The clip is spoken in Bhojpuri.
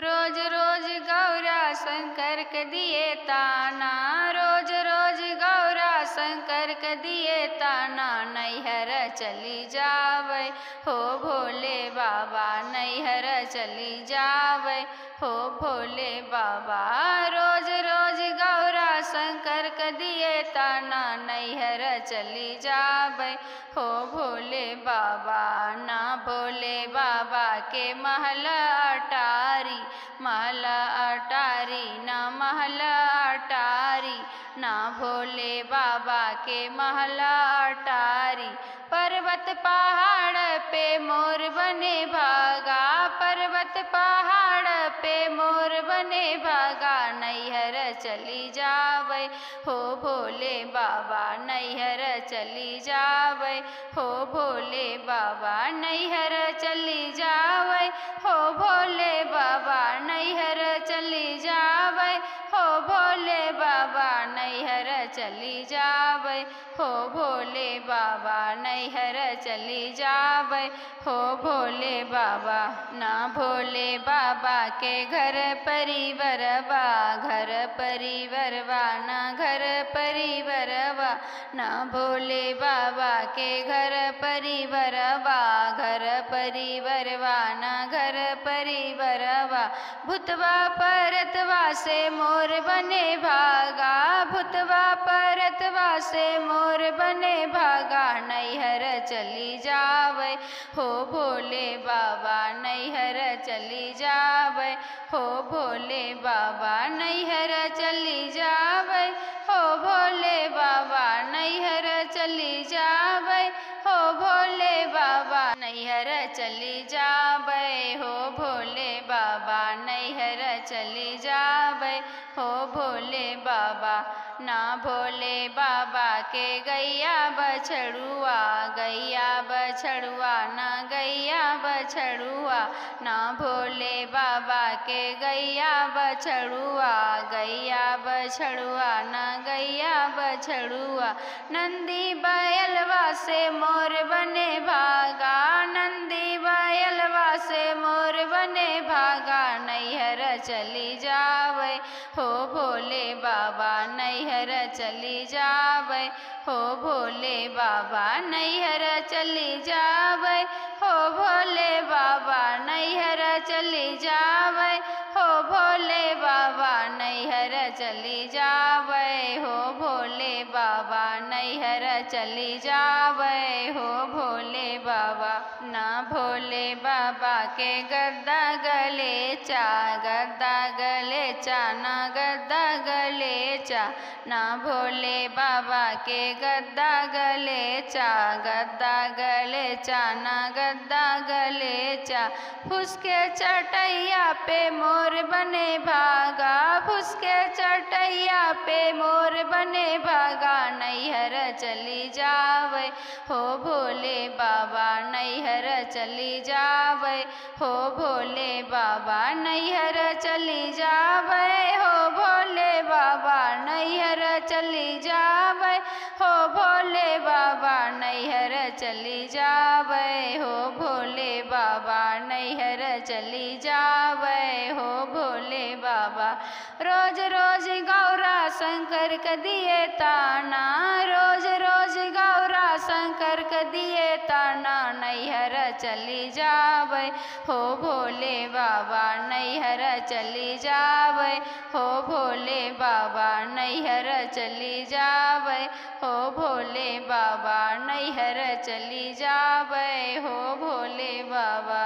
रोज रोज गौरा शंकर के दिए ताना, रोज रोज गौरा शंकर के दिए ताना। नैहर चली जावे हो भोले बाबा, नैहर चली जावे हो भोले बाबा। रोज रोज गौरा शंकर के दिए ताना, नैहर चली जावे हो भोले बाबा। ना भोले बाबा के महल अटारी, महल अटारी ना महल अटारी, ना भोले बाबा के महल अटारी। पर्वत पहाड़ पे मोर बने भागा, पर्वत पहाड़ पे मोर बने भागा। नैहर चली जावे हो भोले बाबा, नैहर चली जावे हो भोले बाबा, नैहर चली जावे हो भोले बाबा, नैहर चली जावे हो भोले बाबा, नैहर चली जावे हो भोले बाबा, नैहर चली जावे हो भोले बाबा। ना भोले बाबा के घर परिवरवा, घर परिवरवा ना घर परिवरवा, ना भोले बाबा के घर परिवरवा, घर परिवरवा ना घर परिवरवा। भूतवा परतवा से मोर बने भागा, भूतवा परतवा से मोर बने भागा। नैहर चली जावे हो भोले बाबा, नैहर चली जावे हो भोले बाबा, नैहर चली जावे हो भोले बाबा, नैहर चली जावे हो भोले बाबा, नैहर चली जावे हो भोले बाबा, नैहर चली जावे हो भोले बाबा। ना भोले बाबा के गैया बछड़ुआ, गैया बछड़ुआ ना गैया बछड़ुआ, ना भोले बाबा के गैया बछड़ुआ, गैया बछड़ुआ ना गैया बछड़ुआ। नंदी बैलवा से मोर बने भागा, नंदी बैलवा से मोर बने भागा। नैहर चली जावे हो भोले बाबा, नैहर चली जावे हो भोले बाबा, नैहर चली जावे हो भोले बाबा, नैहर चली जावे हो भोले बाबा, नैहर चली जावे हो भोले बाबा, नैहर चली जावे हो भोले बाबा। ना भोले बाबा के गद्दा गले चा, गद्दा गले चा ना गद्दा गले चा, ना भोले बाबा के गद्दा गले चा, गद्दा गले चा ना गद्दा गले चा। फुसके चटैया पे मोर बने भागा, फुसके चटैया पे मोर बने भागा। नैहर चली जावे हो भोले बाबा, नैहर चली जावे हो भोले बाबा, नैहर चली जावे हो भोले बाबा, नैहर चली जावे हो भोले बाबा, नैहर चली जावे हो भोले बाबा, नैहर चली जावे हो भोले बाबा। रोज रोज गौरा शंकर के दिए ताना, रोज रोज गौरा शंकर के दिए ताना। नैहर चली जावे हो भोले बाबा, नैहर चली जावे हो भोले बाबा, नैहर चली जावे हो भोले बाबा, नैहर चली जावे हो भोले बाबा।